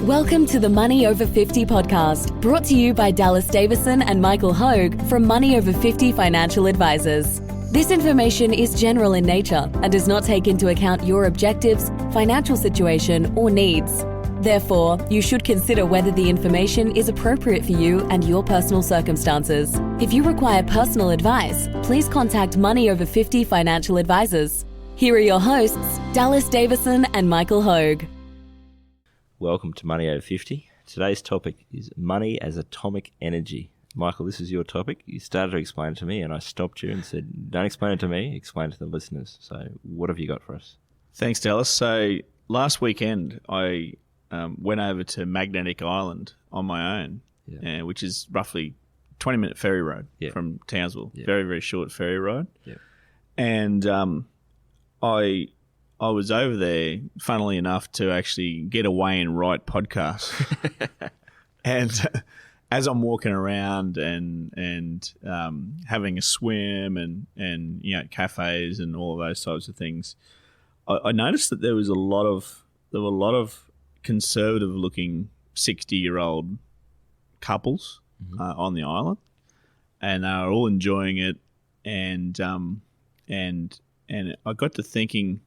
Welcome to the Money Over 50 podcast, brought to you by Dallas Davison and Michael Hogue from Money Over 50 Financial Advisors. This information is general in nature and does not take into account your objectives, financial situation, or needs. Therefore, you should consider whether the information is appropriate for you and your personal circumstances. If you require personal advice, please contact Money Over 50 Financial Advisors. Here are your hosts, Dallas Davison and Michael Hogue. Welcome to Money Over 50. Today's topic is money as atomic energy. Michael, this is your topic. You started to explain it to me and I stopped you and said, don't explain it to me, explain it to the listeners. So what have you got for us? Thanks, Dallas. So last weekend I went over to Magnetic Island on my own, which is roughly 20-minute ferry ride from Townsville. Very, very short ferry ride. And I was over there, funnily enough, to actually get away and write podcasts. And as I'm walking around and having a swim and cafes and all of those types of things, I noticed that there were a lot of conservative-looking 60-year-old couples on the island, and they were all enjoying it. And I got to thinking,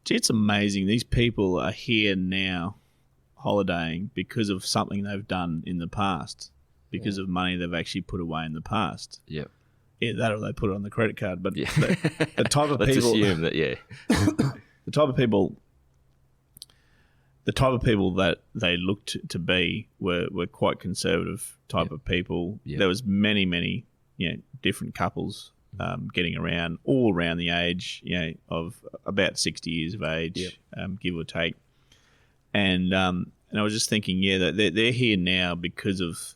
gee, it's amazing. These people are here now holidaying because of something they've done in the past, because of money they've actually put away in the past. Yeah, that or they put it on the credit card. But the type of Let's people... assume that, the type of people that they looked to be were quite conservative type of people. There was many different couples getting around, all around the age, of about 60 years of age, give or take. And I was just thinking, that they're here now because of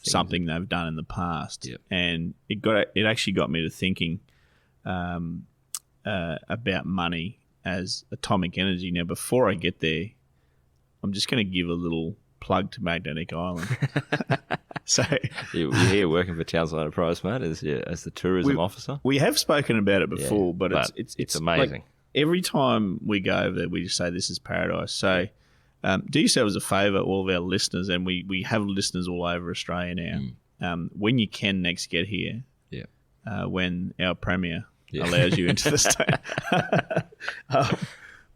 something they've done in the past. And it actually got me to thinking about money as atomic energy. Now, before I get there, I'm just going to give a little plug to Magnetic Island. So you're here working for Townsville Enterprise, mate, as the tourism officer. We have spoken about it before, but it's amazing. Like, every time we go over there, we just say this is paradise. So do yourselves a favour, all of our listeners, and we have listeners all over Australia now. When you can next get here, when our Premier allows you into the state,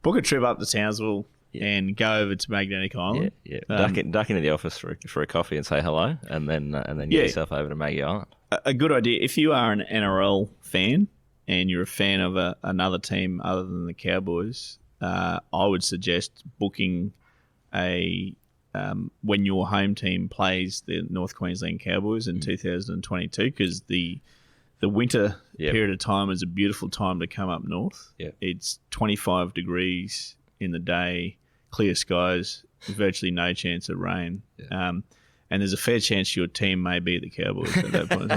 book a trip up to Townsville. And go over to Magnetic Island. Duck into the office for a coffee and say hello, and then get yourself over to Maggie Island. A good idea. If you are an NRL fan and you're a fan of another team other than the Cowboys, I would suggest booking when your home team plays the North Queensland Cowboys in 2022, because the winter period of time is a beautiful time to come up north. It's 25 degrees in the day, clear skies, virtually no chance of rain. And there's a fair chance your team may be the Cowboys at that point.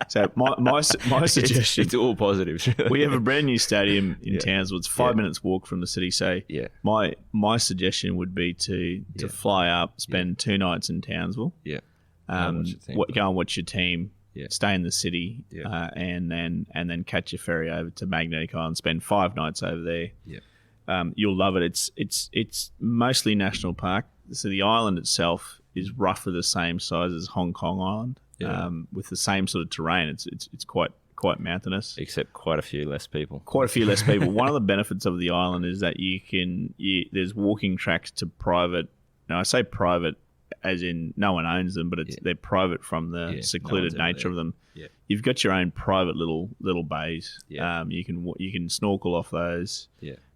So my suggestion... It's all positives. We have a brand new stadium in Townsville. It's 5 minutes walk from the city. So my suggestion would be to fly up, spend 2 nights in Townsville, go and watch your team, stay in the city, and then catch your ferry over to Magnetic Island, spend 5 nights over there. You'll love it. It's mostly national park. So the island itself is roughly the same size as Hong Kong Island, with the same sort of terrain. It's quite mountainous, except quite a few less people. One of the benefits of the island is that there's walking tracks to private. Now I say private as in no one owns them, but they're private from the secluded nature of them. You've got your own private little bays. You can snorkel off those.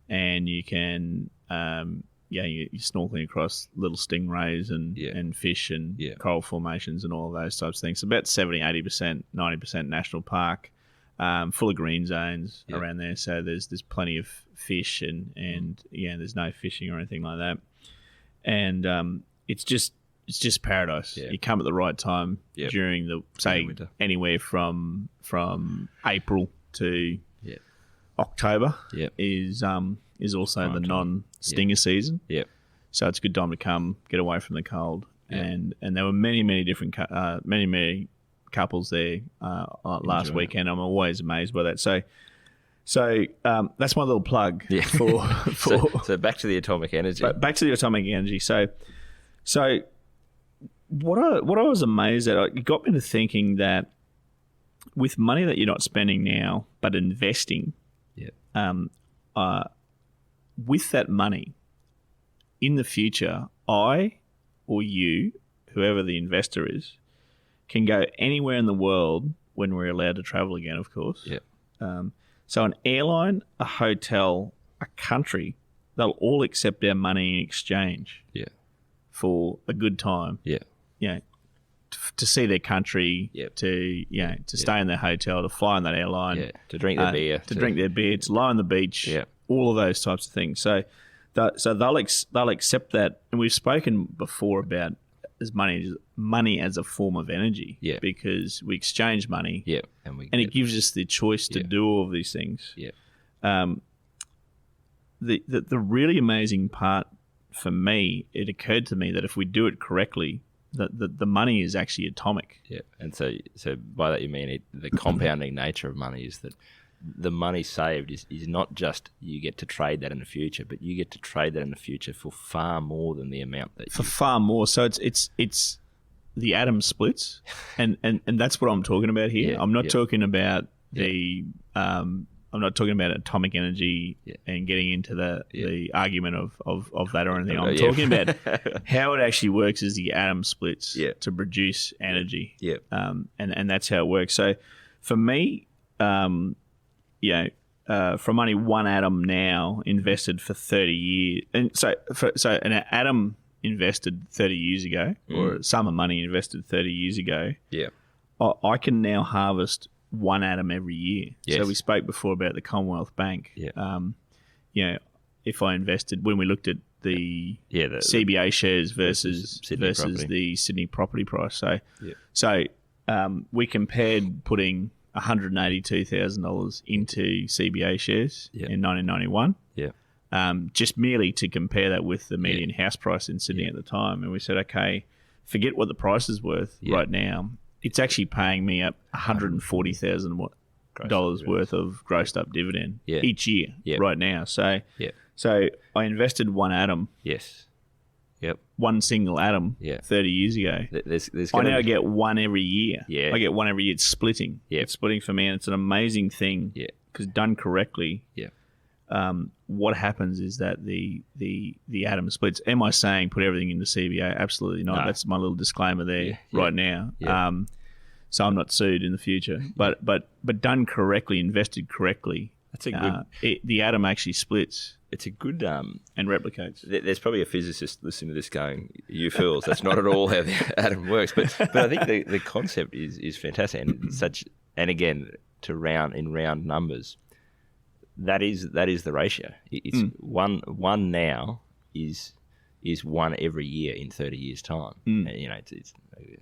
And you can, you're snorkeling across little stingrays and fish and coral formations and all of those types of things. So about 70, 80%, 90% national park, full of green zones around there. So there's plenty of fish and there's no fishing or anything like that. And it's just paradise. You come at the right time during the winter. Anywhere from April to October is also the non-stinger season. So it's a good time to come, get away from the cold. And there were many different many couples there last weekend. I'm always amazed by that. So that's my little plug for so back to the atomic energy. Back to the atomic energy. So So what I was amazed at, it got me to thinking that with money that you're not spending now but investing, with that money in the future, I or you, whoever the investor is, can go anywhere in the world when we're allowed to travel again, of course. So an airline, a hotel, a country, they'll all accept our money in exchange for a good time. To see their country, to stay in their hotel, to fly on that airline, to drink their beer, to lie on the beach, all of those types of things. So they'll accept that, and we've spoken before about as money as a form of energy, because we exchange money, and it gives us the choice to do all of these things. The really amazing part for me, it occurred to me that if we do it correctly, the money is actually atomic. And so by that you mean the compounding nature of money is that the money saved is not just you get to trade that in the future, but you get to trade that in the future for far more than the amount that far more. So it's the atom splits, and that's what I'm talking about here. I'm not talking about I'm not talking about atomic energy and getting into the argument of that or anything. I'm talking about how it actually works as the atom splits to produce energy. And that's how it works. So for me, from only one atom now invested for 30 years. And so an atom invested 30 years ago, or a sum of money invested 30 years ago, I can now harvest one atom every year. So we spoke before about the Commonwealth Bank. If I invested, when we looked at the CBA shares versus the Sydney property price. So we compared putting $182,000 into CBA shares in 1991. Just merely to compare that with the median house price in Sydney at the time. And we said, okay, forget what the price is worth right now. It's actually paying me up $140,000 worth of grossed up dividend each year right now. So I invested one atom. One single atom 30 years ago. I now get one every year. I get one every year. It's splitting. It's splitting for me, and it's an amazing thing because done correctly. What happens is that the atom splits. Am I saying put everything into CBA? Absolutely not. No. That's my little disclaimer there right now. So I'm not sued in the future. But done correctly, invested correctly, that's a good. The atom actually splits. It's a good and replicates. There's probably a physicist listening to this going, "You fools! That's not at all how the atom works." But I think the concept is fantastic, and again in round numbers. That is the ratio. It's one now is one every year in 30 years' time. And, it's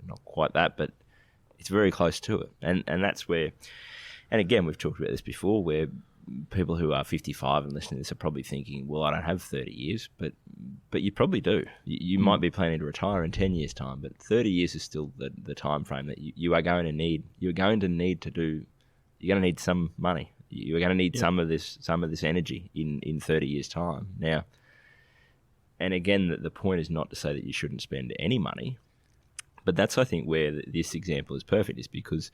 not quite that, but it's very close to it. And that's where, and again, we've talked about this before, where people who are 55 and listening to this are probably thinking, well, I don't have 30 years, but you probably do. You might be planning to retire in 10 years' time, but 30 years is still the time frame that you are going to need. You're going to need some money. You're going to need some of this energy in 30 years' time. Now, and again, the point is not to say that you shouldn't spend any money, but that's, I think, where this example is perfect, is because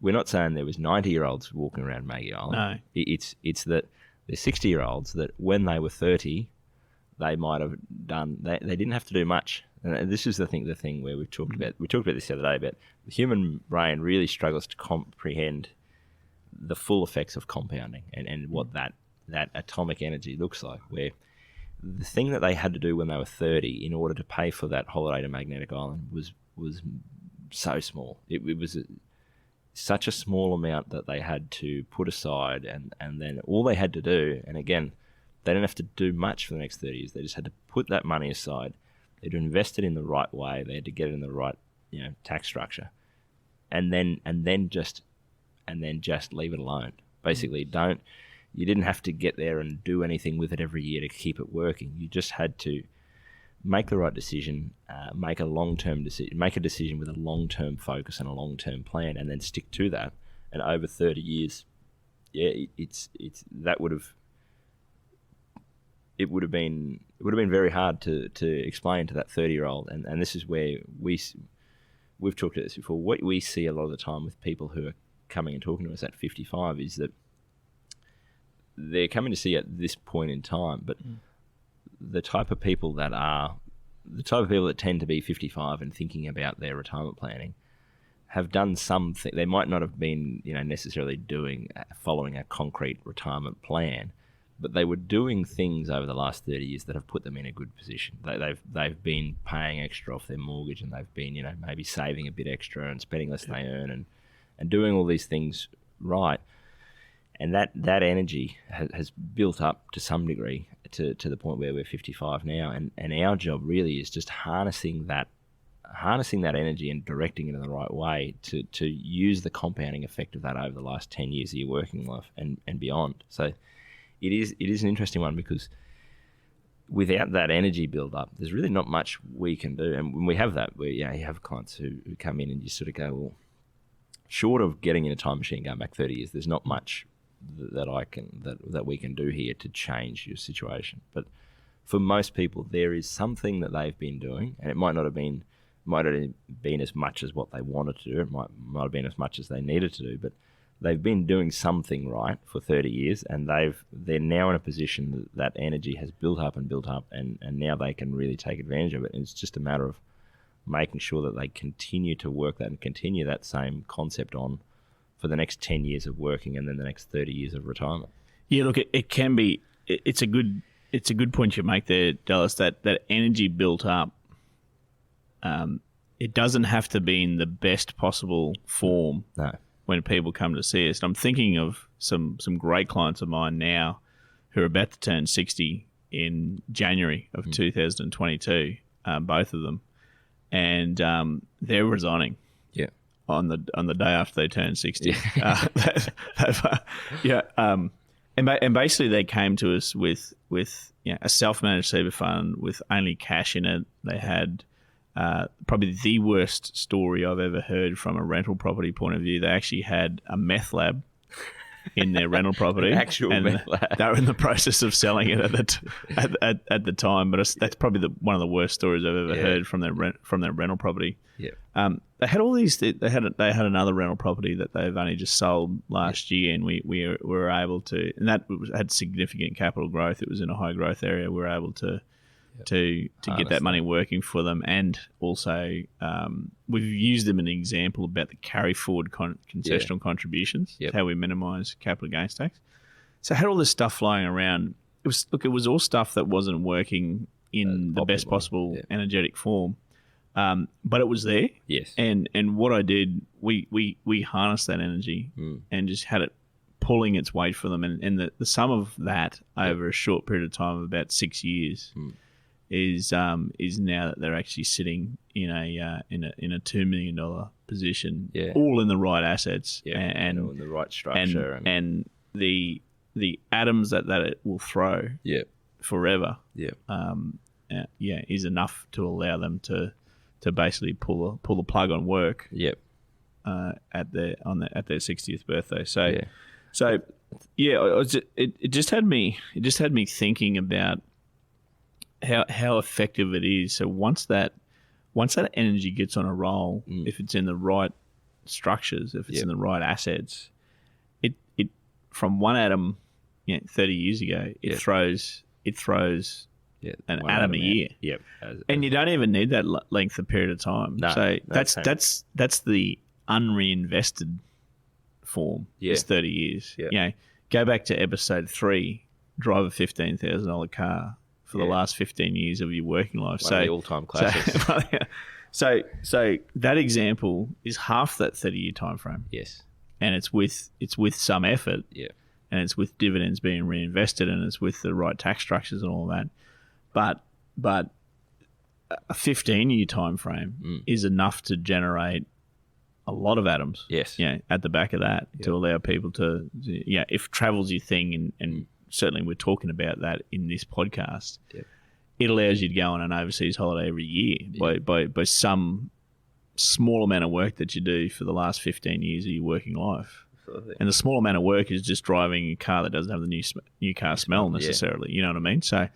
we're not saying there was 90-year-olds walking around Maggie Island. No. It's that there's 60-year-olds that when they were 30, they might have done, they didn't have to do much. And this is the thing where we talked about this the other day, about the human brain really struggles to comprehend the full effects of compounding and what that atomic energy looks like, where the thing that they had to do when they were 30 in order to pay for that holiday to Magnetic Island was so small. It was such a small amount that they had to put aside, and then all they had to do, and again, they didn't have to do much for the next 30 years. They just had to put that money aside. They had to invest it in the right way. They had to get it in the right tax structure, and then just leave it alone. Basically, you didn't have to get there and do anything with it every year to keep it working. You just had to make the right decision, make a long-term decision, make a decision with a long-term focus and a long-term plan, and then stick to that. And over 30 years, it's that would have it would have been very hard to explain to that 30-year-old, and this is where we've talked about this before. What we see a lot of the time with people who are coming and talking to us at 55 is that they're coming to see at this point in time, but the type of people that tend to be 55 and thinking about their retirement planning have done something. They might not have been, necessarily following a concrete retirement plan, but they were doing things over the last 30 years that have put them in a good position. They've been paying extra off their mortgage, and they've been, maybe saving a bit extra and spending less than they earn, and doing all these things right. And that energy has built up to some degree to the point where we're 55 now, and our job really is just harnessing that energy and directing it in the right way to use the compounding effect of that over the last 10 years of your working life and beyond. So it is an interesting one, because without that energy build up, there's really not much we can do. And when we have that, you have clients who come in and you sort of go, well, short of getting in a time machine going back 30 years, there's not much that we can do here to change your situation. But for most people, there is something that they've been doing, and it might have been as much as what they wanted to do. It might have been as much as they needed to do, but they've been doing something right for 30 years, and they're now in a position that energy has built up, and now they can really take advantage of it. And it's just a matter of making sure that they continue to work that and continue that same concept on for the next 10 years of working, and then the next 30 years of retirement. Yeah, look, it can be. It's a good point you make there, Dallas. That energy built up. It doesn't have to be in the best possible form. No. When people come to see us. And I'm thinking of some great clients of mine now who are about to turn 60 in January of 2022, both of them, and they're resigning. Yeah. On the day after they turn 60. Yeah. And basically they came to us with a self-managed super fund with only cash in it. They had probably the worst story I've ever heard from a rental property point of view. They actually had a meth lab in their rental property. Meth lab. They were in the process of selling it at the time. But that's probably one of the worst stories I've ever heard from their rental property. Yeah. They had all these. They had another rental property that they've only just sold last year, and we were able to, and that had significant capital growth. It was in a high growth area. We were able to get that money working for them, and also we've used them as an example about the carry forward concessional contributions, how we minimise capital gains tax. So I had all this stuff flying around. It was all stuff that wasn't working in the best possible energetic form, but it was there. Yes. And what I did, we harnessed that energy and just had it pulling its weight for them, and the sum of that over a short period of time of about 6 years. Is now that they're actually sitting in a $2 million position, all in the right assets, and in the right structure, and the atoms that it will throw, forever, is enough to allow them to basically pull the plug on work, at their 60th birthday. So it just had me thinking about how effective it is. So once that energy gets on a roll, if it's in the right structures, if it's in the right assets, it from one atom, 30 years ago, it throws an atom a year. Yep. And you don't even need that length of period of time. No, so that's the unreinvested form. Is 30 years. Yep. Go back to episode 3, drive a $15,000 car for the last 15 years of your working life. One of the all-time classics. So that example is half that 30-year time frame. Yes. And it's with some effort. Yeah. And it's with dividends being reinvested, and it's with the right tax structures and all that. But a 15-year time frame is enough to generate a lot of atoms. Yes. At the back of that to allow people to if travel's your thing, and certainly we're talking about that in this podcast. Yep. It allows you to go on an overseas holiday every year by some small amount of work that you do for the last 15 years of your working life. sort of thing. And the small amount of work is just driving a car that doesn't have the new car smell necessarily. You know what I mean? So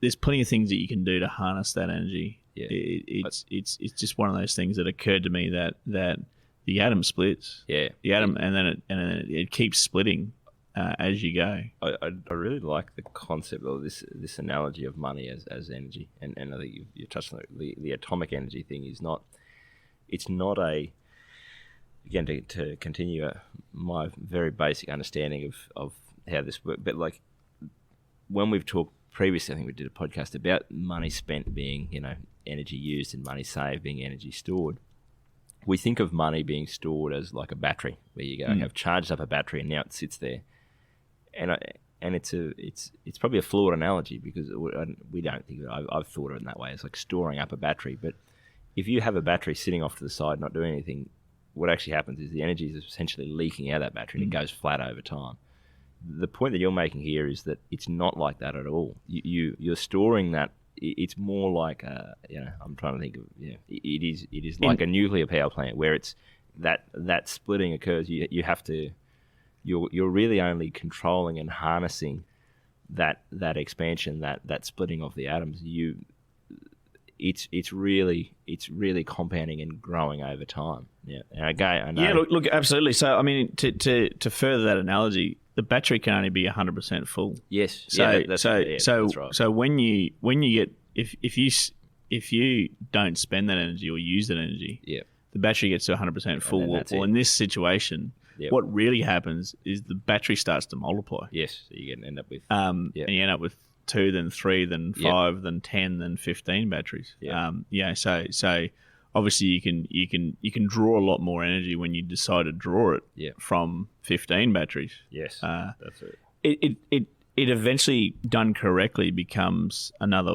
there's plenty of things that you can do to harness that energy. Yeah. It's just one of those things that occurred to me that the atom splits. Yeah. The atom, and then it keeps splitting as you go. I really like the concept of this analogy of money as energy, and I think you touched on the atomic energy thing. It's not a, again, to continue my very basic understanding of how this works, but like when we've talked previously, I think we did a podcast about money spent being, energy used and money saved being energy stored. We think of money being stored as like a battery, where you go, have charged up a battery and now it sits there. And it's probably a flawed analogy because we don't think of it. I've thought of it in that way. It's like storing up a battery. But if you have a battery sitting off to the side, not doing anything, what actually happens is the energy is essentially leaking out of that battery and it goes flat over time. The point that you're making here is that it's not like that at all. You're storing that. It's more like I'm trying to think of it is like a nuclear power plant where it's that splitting occurs. You have to. You're really only controlling and harnessing that expansion, that splitting of the atoms. It's really compounding and growing over time. Yeah, and again, I know. Yeah, look, absolutely. So I mean, to further that analogy, the battery can only be 100% full. Yes. That's right. So when you get if you don't spend that energy or use that energy, the battery gets to 100% full. Well, in this situation. Yep. What really happens is the battery starts to multiply. Yes, so you end up with and you end up with 2, then 3, then 5, then 10, then 15 batteries. So obviously you can draw a lot more energy when you decide to draw it from 15 batteries. Yes, that's it. It eventually, done correctly, becomes another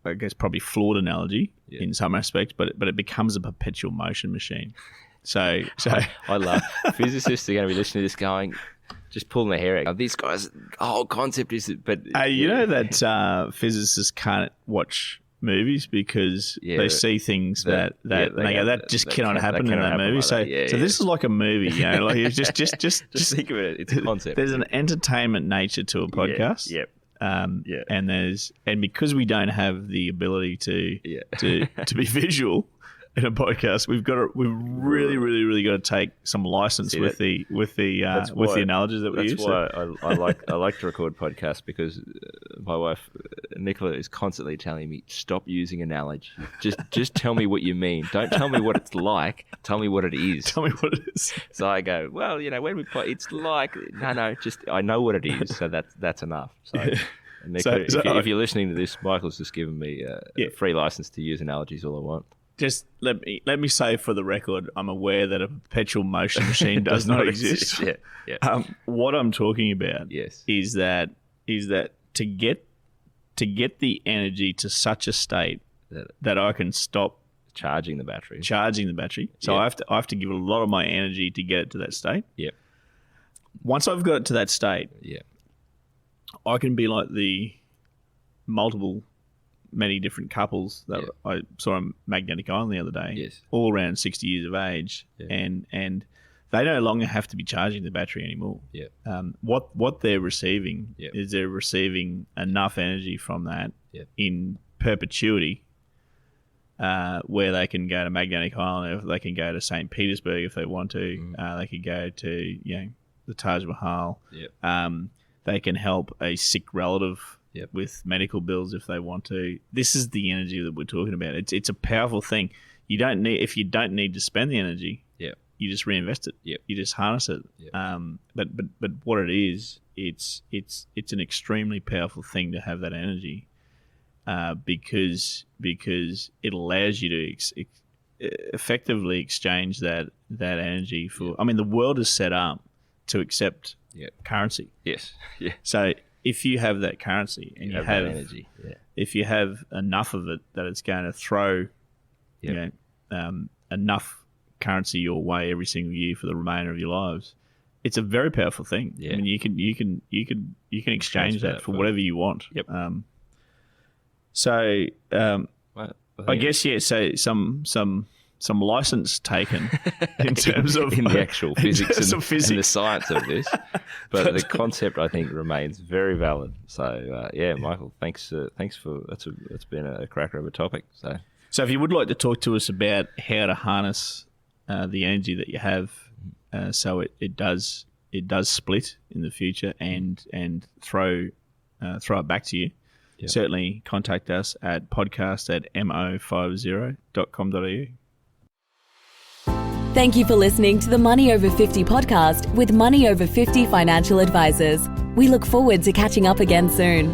I guess probably flawed analogy in some aspects, but it becomes a perpetual motion machine. So I love physicists are going to be listening to this going, just pulling their hair out. This guy's whole concept is, but you know that physicists can't watch movies because they see things that they go, that just cannot happen in that movie. Like so this is like a movie, like just think of it. It's a concept. There's an entertainment nature to a podcast. And because we don't have the ability to be visual in a podcast, we've really got to take some license with the analogies that we use. That's why I like to record podcasts, because my wife Nicola is constantly telling me, stop using analogy. Just tell me what you mean. Don't tell me what it's like. Tell me what it is. Tell me what it is. So I go, well, when we play, it's like no, just I know what it is. So that's enough. So. Nicola, if you're listening to this, Michael's just given me a free license to use analogies all I want. Just let me say for the record, I'm aware that a perpetual motion machine does not exist. What I'm talking about is that to get the energy to such a state that I can stop charging the battery. So I have to give a lot of my energy to get it to that state. Yeah. Once I've got it to that state, I can be like the many different couples that I saw on Magnetic Island the other day, all around 60 years of age, and they no longer have to be charging the battery anymore. What they're receiving is they're receiving enough energy from that in perpetuity, where they can go to Magnetic Island, they can go to St. Petersburg if they want to, they could go to the Taj Mahal. They can help a sick relative with medical bills if they want to. This is the energy that we're talking about. It's a powerful thing. If you don't need to spend the energy, you just reinvest it. You just harness it. But what it is, it's an extremely powerful thing to have that energy, because it allows you to effectively exchange that energy for. I mean, the world is set up to accept currency. Yes. Yeah. So if you have that currency and you have energy, if you have enough of it that it's going to throw, enough currency your way every single year for the remainder of your lives, it's a very powerful thing. I mean, you can exchange that for whatever you want. I guess so. Some license taken in terms of in the actual physics and the physics. science of this, but the concept I think remains very valid. So Michael, thanks for it's been a cracker of a topic. So if you would like to talk to us about how to harness the energy that you have, so it does split in the future and throw it back to you. Yep. Certainly contact us at podcast@mo50.com.au. Thank you for listening to the Money Over 50 podcast with Money Over 50 Financial Advisors. We look forward to catching up again soon.